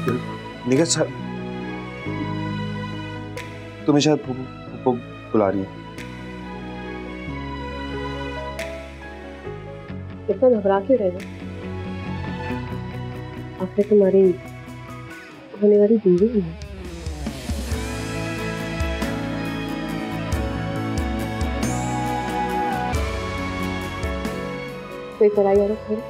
Nikhil sir, तुम्हें शायद फूफो बुला रही है। इतना घबरा क्यों रहे हो? आखिर तुम्हारी होने वाली बीवी ही है। कोई कराई और फिर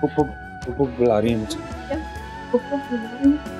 फूफो बुला रही है मुझे। क्या? फूफो बुला रही है?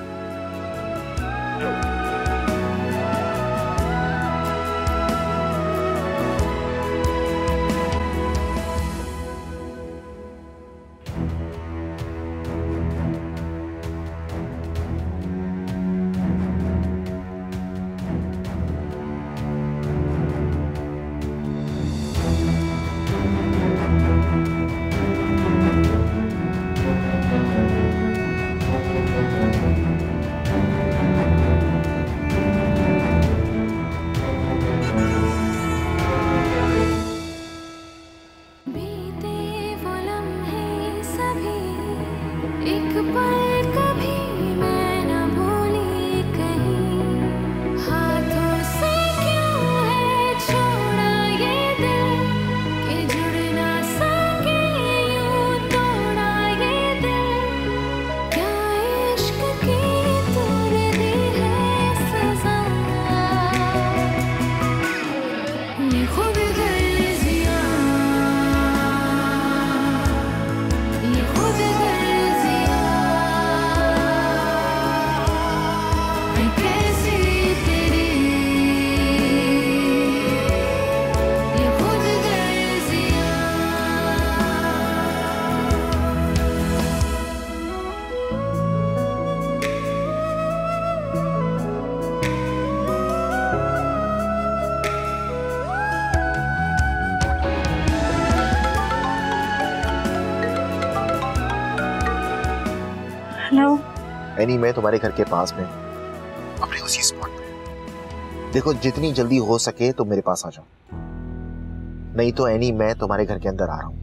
एनी, मैं तुम्हारे घर के पास में अपने उसी स्पॉट पे। देखो, जितनी जल्दी हो सके तो मेरे पास आ जाओ, नहीं तो एनी मैं तुम्हारे घर के अंदर आ रहा हूँ।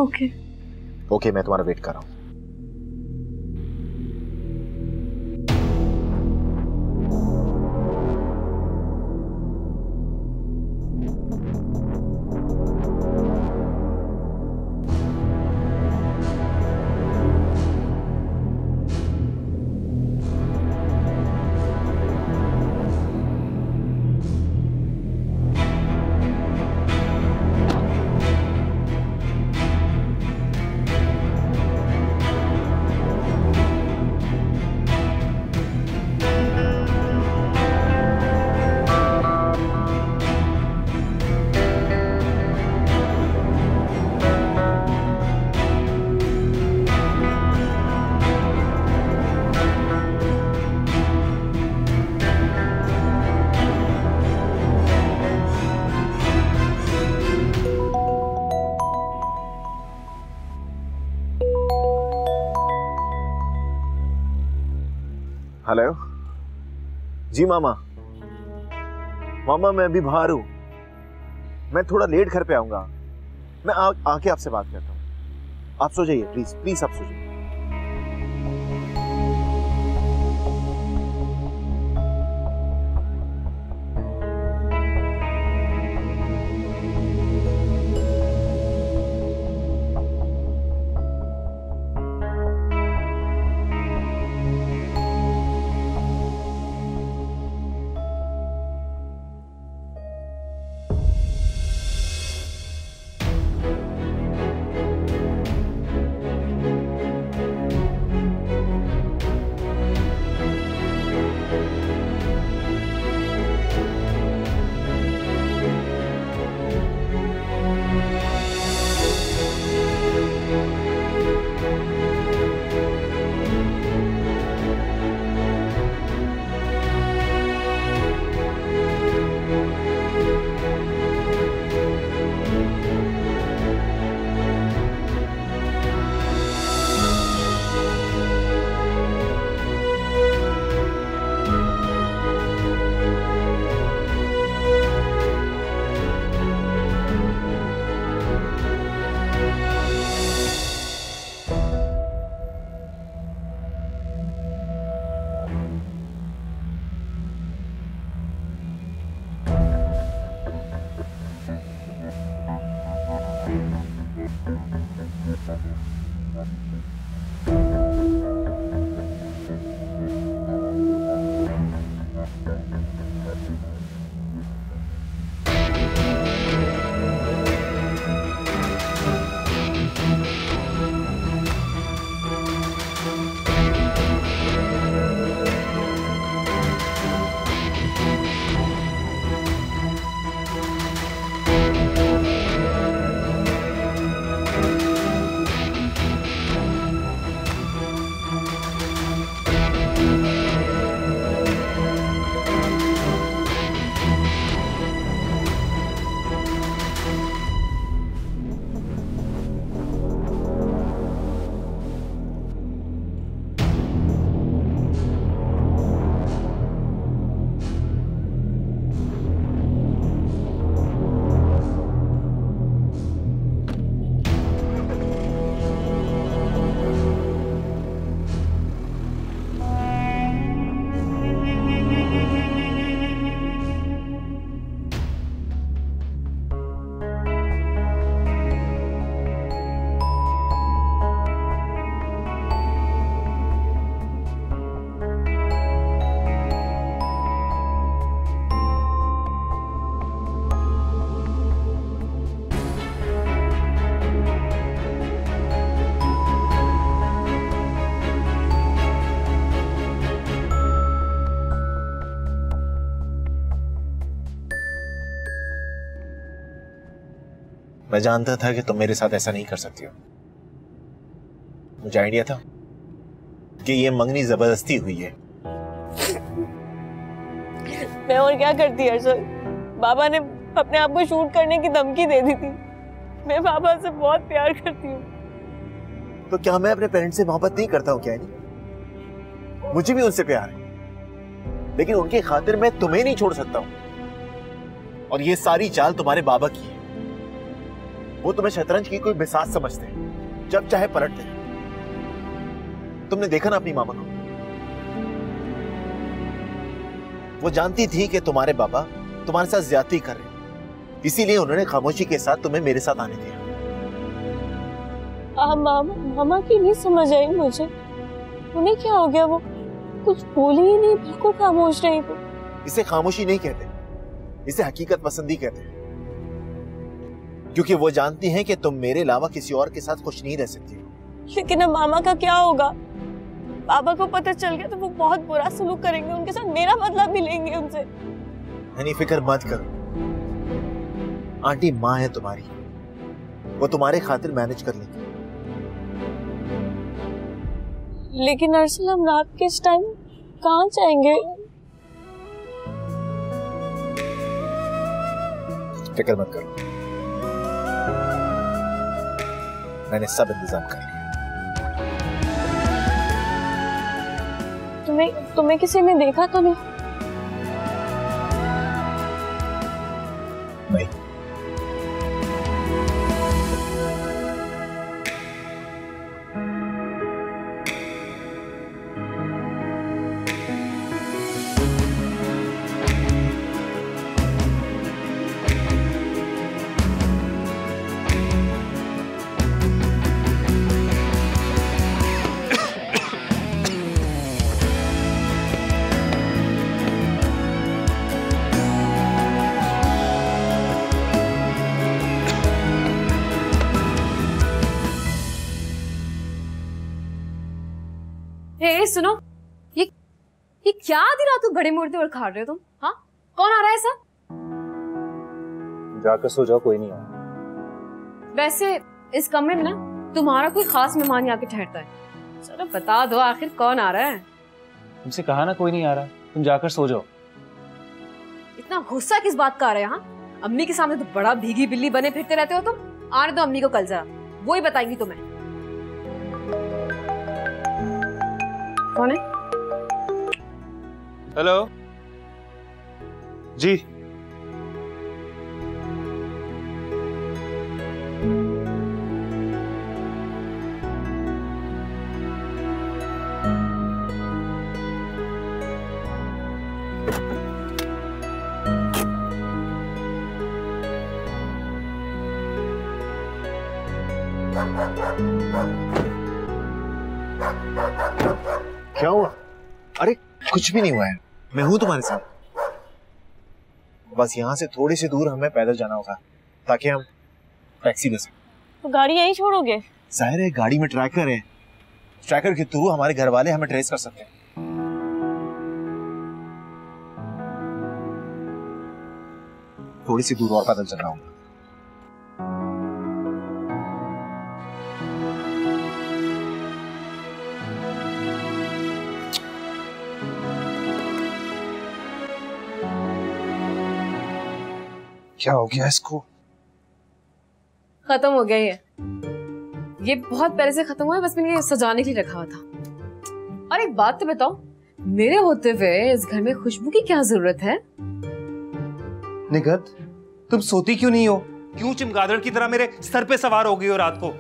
ओके ओके, मैं तुम्हारा वेट कर रहा हूँ। हेलो जी मामा। मामा मैं अभी बाहर हूं, मैं थोड़ा लेट घर पे आऊंगा। मैं आके आपसे बात करता हूं। आप सो जाइए प्लीज, प्लीज आप सो जाइए। मैं जानता था कि तुम मेरे साथ ऐसा नहीं कर सकती हो। मुझे आइडिया था कि ये मंगनी जबरदस्ती हुई है। मैं और क्या करती अरशद, बाबा ने अपने आप को शूट करने की धमकी दे दी थी। मैं बाबा से बहुत प्यार करती हूँ। तो क्या मैं अपने पेरेंट्स से मोहब्बत नहीं करता हूँ क्या? नहीं, मुझे भी उनसे प्यार है, लेकिन उनकी खातिर मैं तुम्हें नहीं छोड़ सकता हूँ। और ये सारी चाल तुम्हारे बाबा की है। वो तुम्हें शतरंज की कोई बिसात समझते हैं, जब चाहे पलटते हैं। तुमने देखा ना अपनी मामा को, वो जानती थी कि तुम्हारे बाबा तुम्हारे साथ ज्यादती कर रहे हैं, इसीलिए उन्होंने खामोशी के साथ तुम्हें मेरे साथ आने दिया। मामा की नहीं समझ आई मुझे। उन्हें क्या हो गया? वो कुछ बोली ही नहीं, बिल्कुल खामोश रही थी। इसे खामोशी नहीं कहते, इसे हकीकत पसंदी कहते हैं। क्योंकि वो जानती हैं कि तुम मेरे अलावा किसी और के साथ खुश नहीं रह सकती हो। लेकिन अब मामा का क्या होगा? बाबा को पता चल गया तो वो बहुत बुरा सलूक करेंगे उनके साथ, मेरा बदला भी लेंगे उनसे। नहीं, फिक्र मत करो, आंटी माँ है तुम्हारी, वो तुम्हारे खातिर मैनेज कर लेंगे। लेकिन अरसल, हम रात के इस टाइम कहाँ जाएंगे? फिक्र मत करो, मैंने सब इंतजाम कर लिया। तुम्हें किसी ने देखा तो नहीं? नहीं। सुनो, ये क्या आधी रात को घड़े मुड़ते और खा रहे हो तुम? हाँ, कौन आ रहा है ऐसा? जाकर सो जाओ, कोई नहीं आया। वैसे इस कमरे में ना तुम्हारा कोई खास मेहमान ही आके ठहरता है। चलो बता दो आखिर कौन आ रहा है? तुमसे कहा ना कोई नहीं आ रहा, तुम जाकर सो जाओ। इतना गुस्सा किस बात का आ रहा है? हाँ, अम्मी के सामने तो बड़ा भीगी बिल्ली बने फिरते रहते हो तुम। आने दो अम्मी को, कल जरा वो ही बताएंगी तुम्हें। कौन है? हेलो जी। क्या हुआ? अरे कुछ भी नहीं हुआ है, मैं हूं तुम्हारे साथ। बस यहाँ से थोड़ी सी दूर हमें पैदल जाना होगा ताकि हम टैक्सी ले सकें। तो गाड़ी यहीं छोड़ोगे? जाहिर है, गाड़ी में ट्रैकर है, ट्रैकर के थ्रू हमारे घर वाले हमें ट्रेस कर सकते हैं। थोड़ी सी दूर और पैदल चलना होगा। क्या हो गया इसको? खत्म हो गया ये बहुत पहले से खत्म हुआ है, बस मैंने ये सजाने के लिए रखा हुआ था। और एक बात तो बताओ, मेरे होते हुए इस घर में खुशबू की क्या जरूरत है? निगत, तुम सोती क्यों नहीं हो? क्यों चमगादड़ की तरह मेरे सर पे सवार हो गई हो रात को?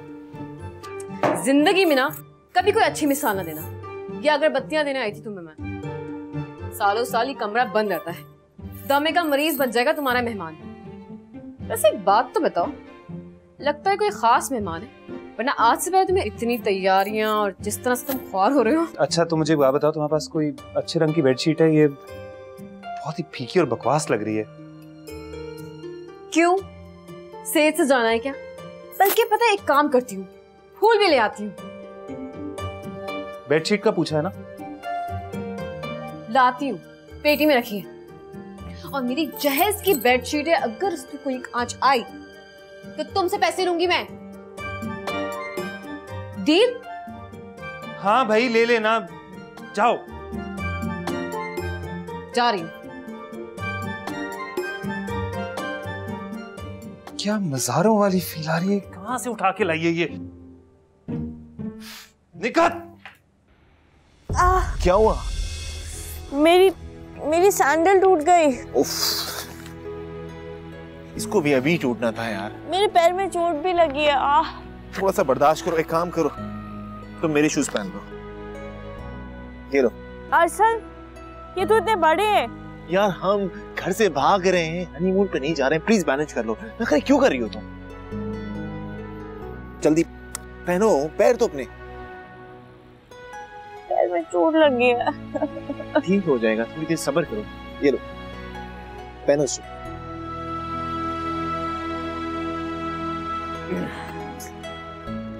जिंदगी में ना कभी कोई अच्छी मिसाल ना देना। ये अगरबत्तियां देने आई थी तुम्हें मैं। सालों साल ये कमरा बंद रहता है, दमे का मरीज बन जाएगा तुम्हारा मेहमान। वैसे एक बात तो बताओ, लगता है कोई खास मेहमान है, वरना आज से पहले तुम्हें इतनी तैयारियां और जिस तरह से तुम ख्वार हो रहे हो। अच्छा तो मुझे बात बताओ, तुम्हारे पास कोई अच्छे रंग की बेडशीट है? ये बहुत ही फीकी और बकवास लग रही है। क्यों, सेज से जाना है क्या? बल्कि पता है, एक काम करती हूँ, फूल भी ले आती हूँ। बेडशीट का पूछा है ना? लाती हूँ, पेटी में रखी है। और मेरी जहेज की बेडशीट है, अगर उस पर कोई आंच आई तो तुमसे पैसे लूंगी मैं। डील? हाँ भाई, ले लेना, जाओ। जा रही हूँ। क्या मज़ारों वाली फील आ रही है? कहां से उठा के लाई है ये? निकट! क्या हुआ? मेरी सैंडल टूट गई। उफ, इसको भी अभी टूटना था यार। मेरे पैर में चोट भी लगी है। थोड़ा सा बर्दाश्त करो, एक काम करो, तुम मेरे शूज पहन लो। ये लो। अरसल, ये तो इतने बड़े हैं। यार हम घर से भाग रहे हैं, हनीमून पे नहीं जा रहे हैं, प्लीज मैनेज कर लो। नखरे क्यों कर रही हो तुम? जल्दी पहनो, पैर तो अपने। पैर में चोट लगी है। ठीक हो जाएगा, थोड़ी देर सब्र करो। ये लो, पहनो शूज।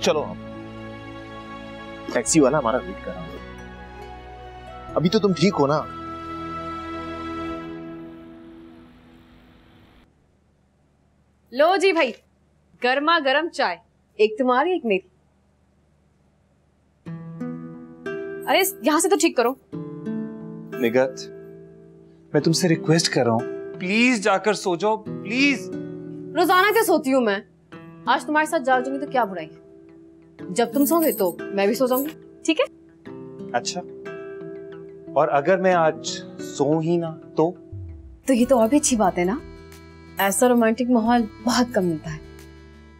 चलो अब, टैक्सी वाला हमारा वेट कर रहा है। अभी तो तुम ठीक हो ना? लो जी भाई, गर्मा गर्म चाय, एक तुम्हारी एक मेरी। अरे यहाँ से तो ठीक करो। निगत, मैं तुमसे रिक्वेस्ट कर रहा हूँ, प्लीज जाकर सो जाओ, प्लीज। रोजाना क्या सोती हूँ मैं, आज तुम्हारे साथ जाग जाऊंगी तो क्या बुराई है? जब तुम सोओगे तो मैं भी सो जाऊंगी, ठीक है? अच्छा, और अगर मैं आज सो ही ना तो ये तो और भी अच्छी बात है ना। ऐसा रोमांटिक माहौल बहुत कम मिलता है,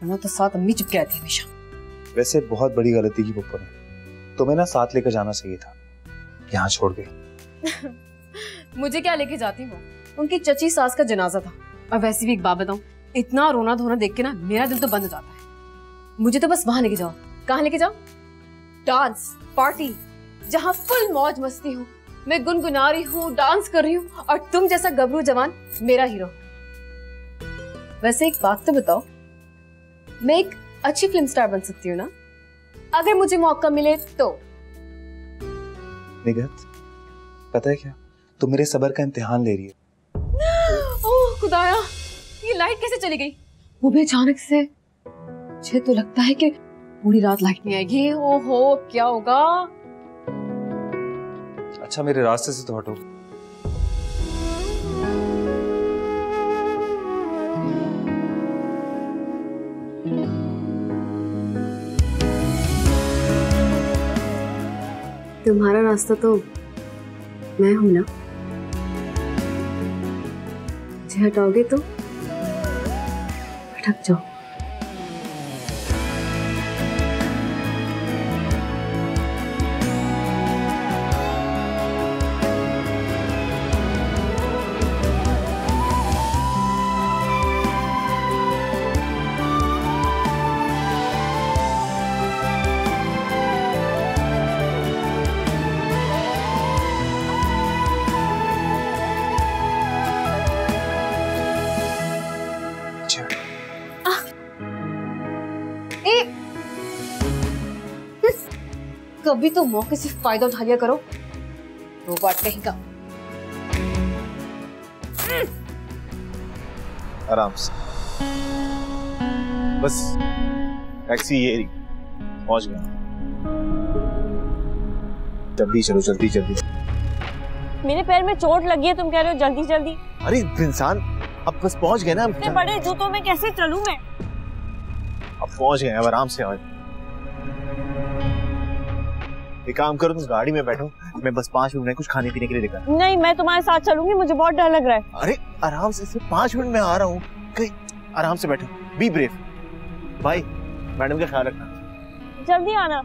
वरना तो साथ अम्मी चिपके रहती है हमेशा। वैसे बहुत बड़ी गलती की पप्पू ने, तुम्हें ना साथ लेकर जाना चाहिए था, यहाँ छोड़ गई। मुझे क्या लेके जाती वो, उनकी चची सास का जनाजा था। और वैसे भी एक बात बताऊं, इतना रोना धोना देख के ना मेरा दिल तो बंद हो जाता है। मुझे तो बस वहां लेके जाओ। कहाँ लेके जाओ? डांस पार्टी, जहाँ फुल मौज मस्ती हो, मैं गुनगुना रही हूँ, डांस कर रही हूँ, और तुम जैसा गबरू जवान मेरा हीरो। वैसे एक बात तो बताओ, मैं एक अच्छी फिल्म स्टार बन सकती हूँ ना, अगर मुझे मौका मिले तो? निगत, पता है क्या, तुम मेरे सब्र का इम्तिहान ले रही है। ओह खुदाया, ये लाइट कैसे चली गई? वो भी अचानक से। मुझे तो लगता है कि पूरी रात लाइट नहीं आएगी। ओहो, क्या होगा? अच्छा, मेरे रास्ते से तो हटो। तुम्हारा रास्ता तो मैं हूं ना, मुझे हटाओगे तो भटक जाओ। कभी तो मौके से फायदा उठा लिया करो, रोबोट कहीं का। आराम से, बस टैक्सी ये रही, पहुंच गया। जल्दी चलो, जल्दी जल्दी। मेरे पैर में चोट लगी है, तुम कह रहे हो जल्दी जल्दी। अरे इंसान, अब बस पहुंच गए ना। इतने बड़े जूतों में कैसे चलूं मैं? अब पहुंच गए, अब आराम से आओ। एक काम करो, तुम गाड़ी में बैठो, मैं बस 5 मिनट में कुछ खाने पीने के लिए लेकर। नहीं, मैं तुम्हारे साथ चलूंगी, मुझे बहुत डर लग रहा है। अरे आराम से, सिर्फ 5 मिनट में आ रहा हूँ, कहीं आराम से बैठो, बी ब्रेव। भाई मैडम का ख्याल रखना, जल्दी आना।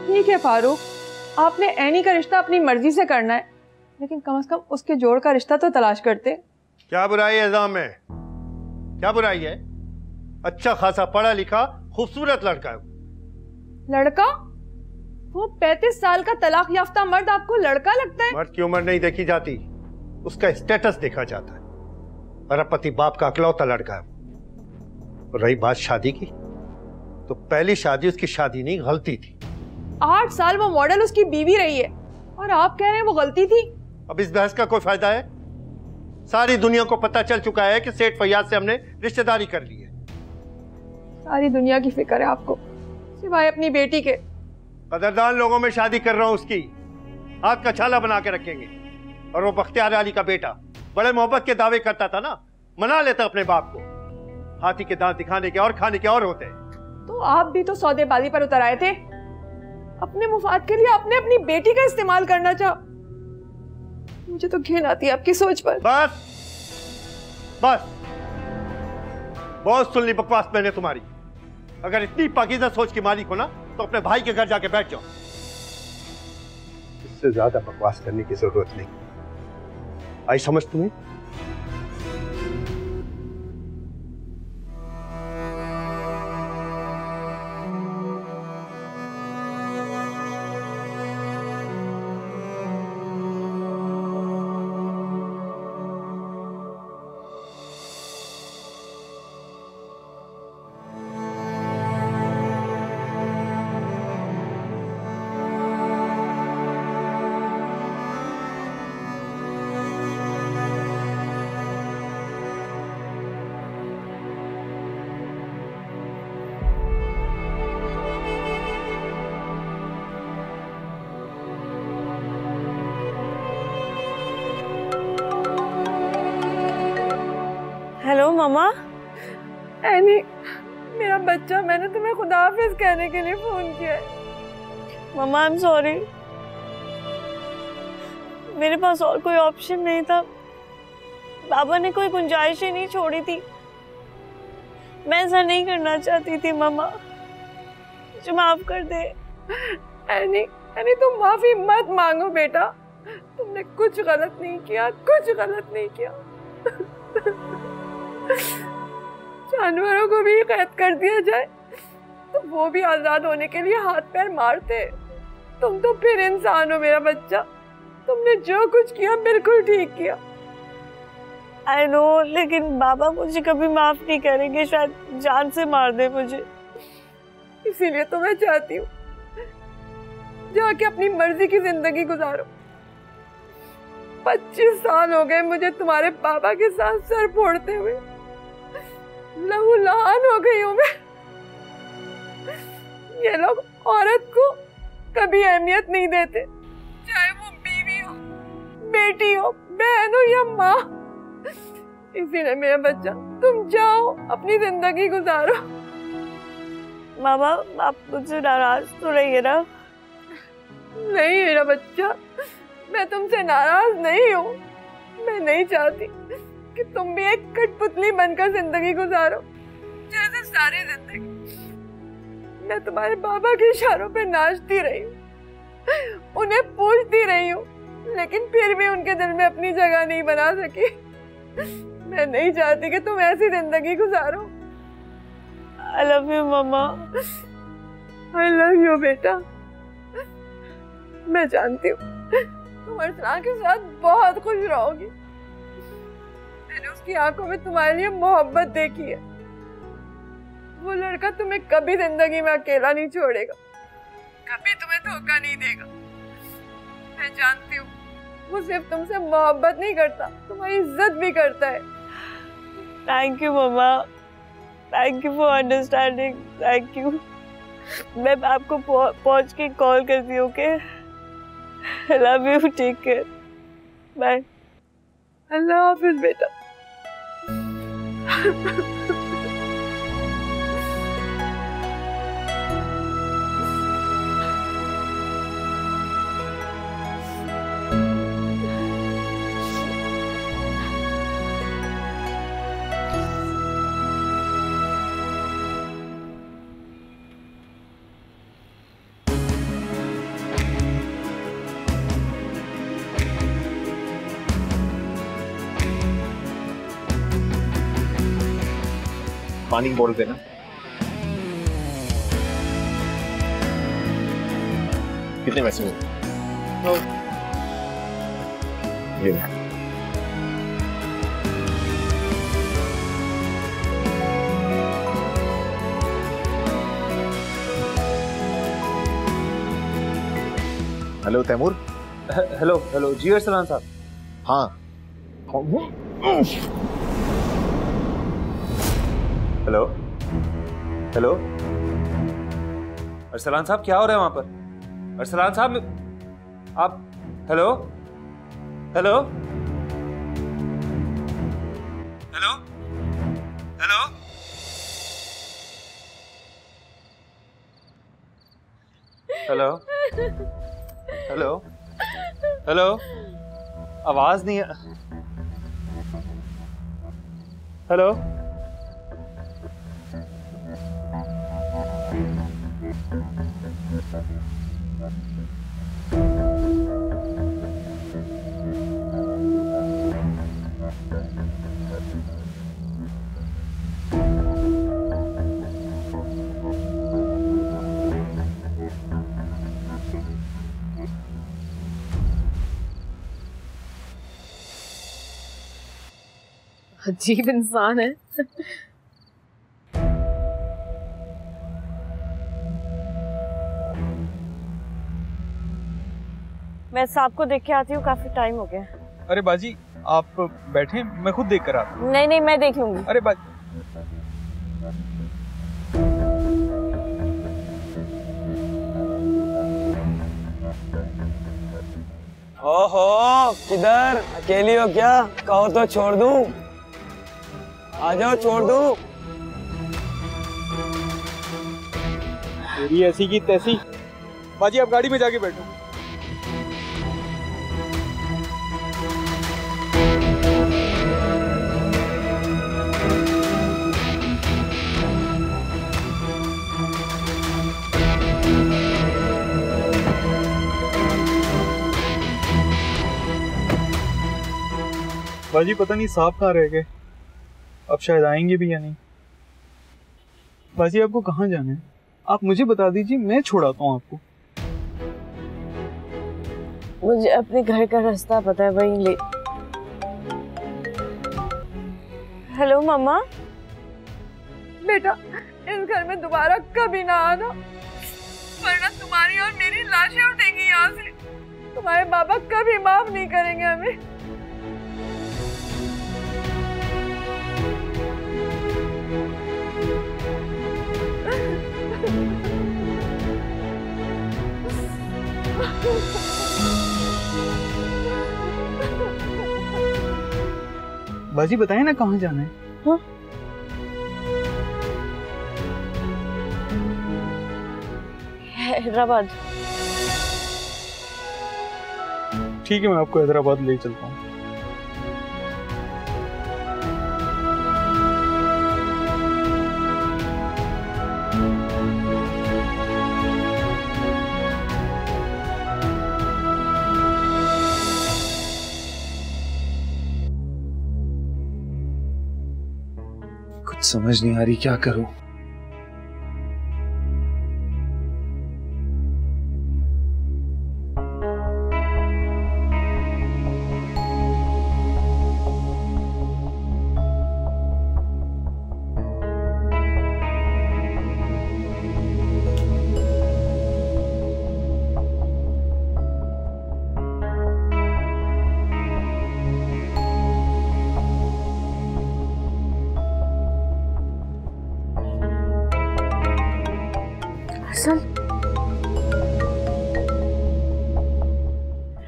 ठीक है फारूक, आपने एनी का रिश्ता अपनी मर्जी से करना है, लेकिन कम से कम उसके जोड़ का रिश्ता तो तलाश करते। क्या बुराई है एग्जाम में? क्या बुराई है? अच्छा खासा पढ़ा लिखा खूबसूरत लड़का है। लड़का? वो 35 साल का तलाक याफ्ता मर्द आपको लड़का लगता है? मर्द की उम्र नहीं देखी जाती, उसका स्टेटस देखा जाता है। मेरा पति बाप का अकलौता लड़का है। रही बात शादी की, तो पहली शादी उसकी शादी नहीं, गलती थी। 8 साल वो मॉडल उसकी बीवी रही है और आप कह रहे हैं वो गलती थी? अब इस बहस का कोई फायदा है? सारी दुनिया को पता चल चुका है कि सेठ फैयाज से हमने रिश्तेदारी कर ली है। सारी दुनिया की फिक्र है आपको, सिवाय अपनी बेटी के। कदरदान लोगों में शादी कर रहा हूं उसकी, हाथ का छाला बना के रखेंगे। और वो बख्तियार अली का बेटा बड़े मोहब्बत के दावे करता था ना, मना लेता अपने बाप को। हाथी के दांत दिखाने के और खाने के और होते हैं। तो आप भी तो सौदेबाजी पर उतर आए थे, अपने मुफाद के लिए आपने अपनी बेटी का इस्तेमाल करना चाहा। मुझे तो घिन आती है आपकी सोच पर। बस बस, बहुत सुन ली बकवास मैंने तुम्हारी। अगर इतनी पाकीज़ा सोच की मालिक हो ना, तो अपने भाई के घर जाके बैठ जाओ। इससे ज्यादा बकवास करने की जरूरत नहीं। आई समझ तुम्हें? हेलो मामा। एनी, मेरा बच्चा, मैंने तुम्हें खुदा हाफिज कहने के लिए फोन किया है। मामा आई एम सॉरी, मेरे पास और कोई ऑप्शन नहीं था। बाबा ने कोई गुंजाइश ही नहीं छोड़ी थी। मैं ऐसा नहीं करना चाहती थी मामा, मुझे माफ कर दे। एनी, एनी तुम माफी मत मांगो बेटा, तुमने कुछ गलत नहीं किया, कुछ गलत नहीं किया। जानवरों को भी कैद कर दिया जाए तो वो भी आजाद होने के लिए हाथ पैर मारते। तुम तो फिर इंसान हो मेरा बच्चा, तुमने जो कुछ किया बिल्कुल ठीक किया। आई नो, लेकिन बाबा मुझे कभी माफ नहीं करेंगे, शायद जान से मार दे मुझे। इसीलिए तो मैं चाहती हूँ जाके अपनी मर्जी की जिंदगी गुजारो। 25 साल हो गए मुझे तुम्हारे पापा के साथ सर फोड़ते हुए, लहू लहान हो गई हूँ मैं। ये लोग औरत को कभी अहमियत नहीं देते, चाहे वो बीवी हो, बेटी हो, बहन हो या माँ। इसीलिए मेरा बच्चा, तुम जाओ अपनी जिंदगी गुजारो। मामा आप मुझसे नाराज तो रहिए ना? नहीं मेरा बच्चा, मैं तुमसे नाराज नहीं हूँ, मैं नहीं चाहती कि तुम भी एक कठपुतली बनकर जिंदगी गुजारो जैसे सारी जिंदगी। मैं तुम्हारे बाबा के इशारों पे नाचती रही हूँ, उन्हें पूछती रही हूँ, लेकिन फिर भी उनके दिल में अपनी जगह नहीं बना सकी। मैं नहीं चाहती कि तुम ऐसी जिंदगी गुजारो। I love you mamma. I love you बेटा। मैं जानती हूँ तुम अरसलान के साथ बहुत खुश रहोगी। मैंने उसकी आंखों में तुम्हारे लिए मोहब्बत देखी है। वो लड़का तुम्हें कभी जिंदगी में अकेला नहीं छोड़ेगा, कभी तुम्हें धोखा नहीं देगा। मैं जानती हूँ वो सिर्फ तुमसे मोहब्बत नहीं करता, तुम्हारी इज्जत भी करता है। Thank you mama, thank you for understanding, thank you. मैं आपको पहुंच के कॉल करती हूँ। Okay, love you, take care, bye. अल्लाह हाफिज बेटा। पानी बोल देना। कितने पैसे हो? ये ले। हेलो तैमूर। हेलो हेलो जी अरसलान साहब। हाँ हेलो हेलो अरसलान साहब, क्या हो रहा है वहां पर? अरसलान साहब आप, hello hello hello hello hello hello hello, आवाज नहीं है। हेलो अजीब इंसान है। मैं सांप को देख के आती हूँ, काफी टाइम हो गया। अरे बाजी आप बैठे, मैं खुद देख कर आता हूँ। नहीं नहीं, मैं देख लूंगी। अरे बाजी ओहो, किधर? अकेली हो क्या? कहो तो छोड़ दूं। आ जाओ, छोड़ दूं। तेरी ऐसी की तैसी। बाजी आप गाड़ी में जाके बैठो। बाजी पता नहीं सांप कहाँ रह गए, अब शायद आएंगे भी या नहीं। बाजी आपको कहाँ जाना है? आप मुझे बता दीजिए, मैं छोड़ाता हूँ आपको। मुझे अपने घर का रास्ता पता है, वहीं ले। हेलो मम्मा। बेटा इस घर में दोबारा कभी ना आना, वरना तुम्हारी और मेरी लाशें उठेंगी यहाँ से। तुम्हारे बाबा कभी माफ नहीं करेंगे हमें। बाजी बताए ना कहाँ जाना है? हाँ? हैदराबाद। ठीक है, मैं आपको हैदराबाद ले चलता हूँ। कुछ समझ नहीं आ रही क्या करूं।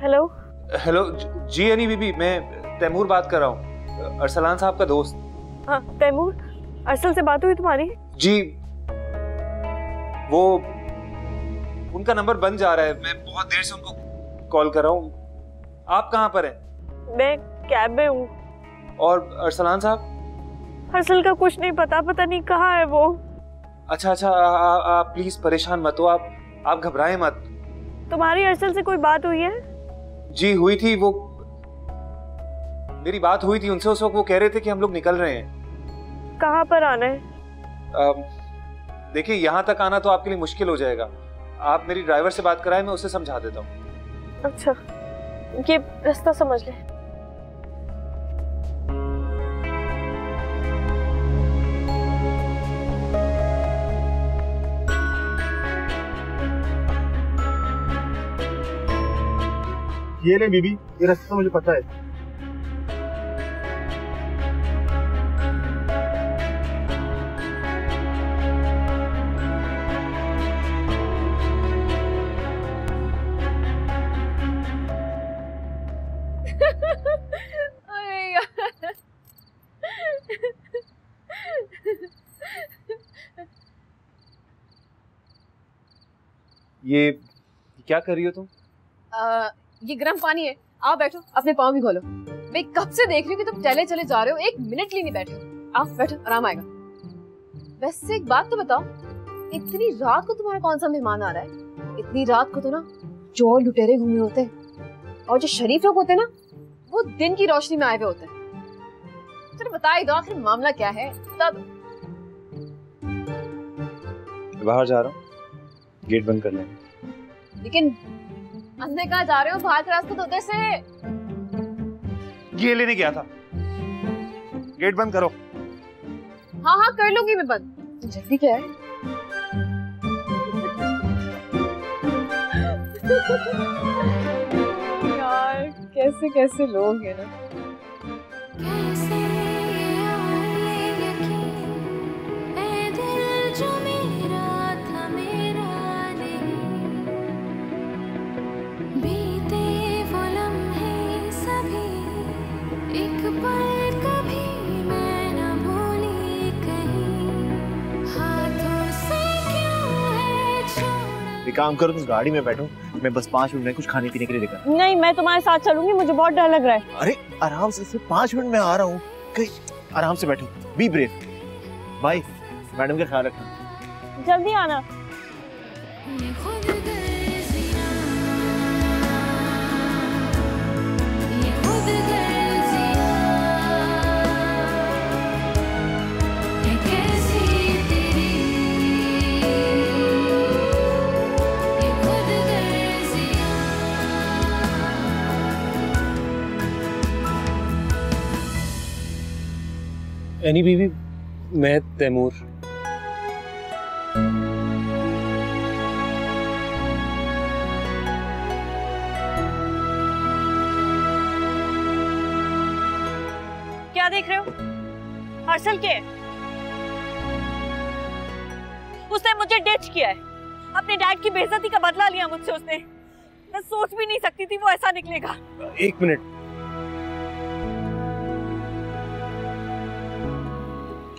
हेलो हेलो जी अनी बीबी, मैं तैमूर बात कर रहा हूँ, अरसलान साहब का दोस्त। हाँ तैमूर, अरसल से बात हुई तुम्हारी? जी वो उनका नंबर बंद जा रहा है, मैं बहुत देर से उनको कॉल कर रहा हूँ। आप कहाँ पर हैं? मैं कैब में हूँ। और अरसलान साहब? अरसल का कुछ नहीं पता, पता नहीं कहाँ है वो। अच्छा अच्छा, आप प्लीज परेशान मत हो, आप घबराएं मत। तुम्हारी अरसल से कोई बात हुई है? जी हुई थी, वो मेरी बात हुई थी उनसे, उस वक्त वो कह रहे थे कि हम लोग निकल रहे हैं। कहाँ पर आना है? देखिए यहाँ तक आना तो आपके लिए मुश्किल हो जाएगा, आप मेरी ड्राइवर से बात कराएं, मैं उसे समझा देता हूँ। अच्छा, ये रास्ता समझ ले। ये ले बीबी, ये रास्ता तो मुझे पता है। अरे यार ये क्या कर रही हो तुम? ये गर्म पानी है, आओ बैठो, अपने पाँव भी खोलो। मैं कब से देख रही हूँ कि तुम चले चले जा रहे हो, एक मिनट लिए नहीं बैठे हो। आओ बैठो, आराम आएगा। वैसे एक बात तो बताओ, इतनी रात को तुम्हारा कौन सा मेहमान आ रहा है? इतनी रात को तो ना चोर लुटेरे घूमे होते हैं, और जो शरीफ लोग होते हैं ना, वो दिन की रोशनी में आए हुए होते हैं। चलो बता ही दो आखिर मामला क्या है। तब बाहर जा रहा हूँ, गेट बंद कर लेंगे। लेकिन अंदर कहाँ जा रहे हो? बाहर का रास्ता तो उधर से है। ये लेने गया था, गेट बंद करो। हाँ हाँ कर लूंगी मैं बंद, जल्दी क्या है? यार कैसे कैसे लोग हैं ना। एक काम करो, तुम गाड़ी में बैठो, मैं बस 5 मिनट में कुछ खाने पीने के लिए लेकर। नहीं, मैं तुम्हारे साथ चलूंगी, मुझे बहुत डर लग रहा है। अरे आराम से, सिर्फ 5 मिनट में आ रहा हूँ, आराम से बैठो, बी ब्रेव। भाई मैडम का ख्याल रखना, जल्दी आना। एनी बीबी, मैं तैमूर। क्या देख रहे हो? अरसल के उसने मुझे डिच किया है, अपने डैड की बेइज्जती का बदला लिया मुझसे उसने। मैं सोच भी नहीं सकती थी वो ऐसा निकलेगा। 1 मिनट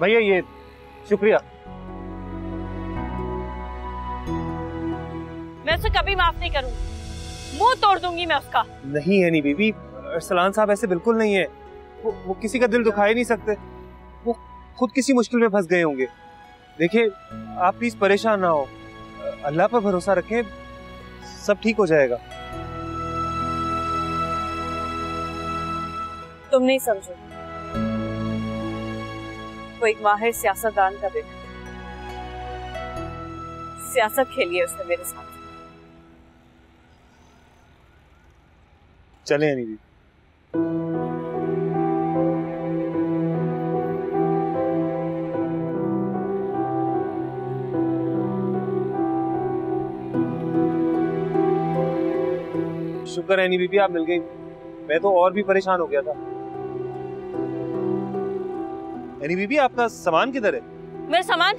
भैया, ये शुक्रिया। मैं उसे कभी माफ नहीं करूंगी, मुंह तोड़ दूंगी मैं उसका। नहीं है नहीं बीबी, अरसलान साहब ऐसे बिल्कुल नहीं है, वो किसी का दिल दुखा ही नहीं सकते, वो खुद किसी मुश्किल में फंस गए होंगे। देखिए आप प्लीज परेशान ना हो, अल्लाह पर भरोसा रखें, सब ठीक हो जाएगा। तुम नहीं समझो, वो एक माहिर सियासतदान का बेटा, सियासत खेली है उसने मेरे साथ। चले यानी भी शुक्र है बीबी आप मिल गई, मैं तो और भी परेशान हो गया था। एनी बीबी आपका सामान किधर है? मेरा सामान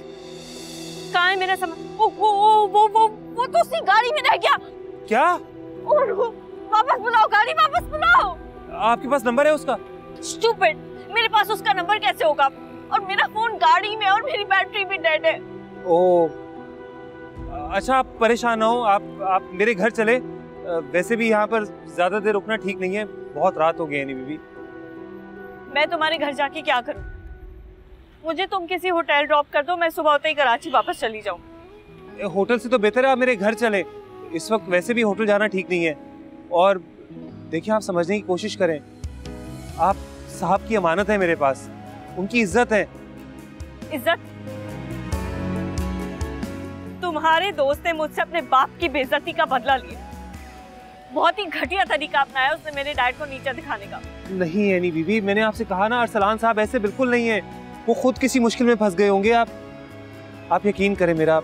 कहाँ है? मेरा सामान वो तो उसकी गाड़ी में रह गया। क्या? वापस बुलाओ, गाड़ी वापस बुलाओ। आपके पास नंबर है उसका? स्टूपिड, मेरे पास उसका नंबर कैसे होगा? और मेरा फोन गाड़ी में और मेरी बैटरी भी डेड है। ओह अच्छा, आप परेशान ना हो, आप मेरे घर चले। वैसे भी यहाँ पर ज्यादा देर रुकना ठीक नहीं है, बहुत रात हो गई है बीबी। मैं तुम्हारे घर जाके क्या करूँ? मुझे तुम किसी होटल ड्रॉप कर दो, मैं सुबह होते ही कराची वापस चली जाऊँ। होटल से तो बेहतर है आप मेरे घर चले। इस वक्त वैसे भी होटल जाना ठीक नहीं है। और देखिए, आप समझने की कोशिश करें, आप साहब की अमानत है मेरे पास, उनकी इज्जत है। इज्जत? तुम्हारे दोस्त ने मुझसे अपने बाप की बेइज्जती का बदला लिया। बहुत ही घटिया तरीका अपनाया उसने मेरे डैड को नीचा दिखाने का। नहीं एनी बीबी, मैंने आपसे कहा ना, अरसलान साहब ऐसे बिल्कुल नहीं है। वो खुद किसी मुश्किल में फंस गए होंगे। आप यकीन करें मेरा,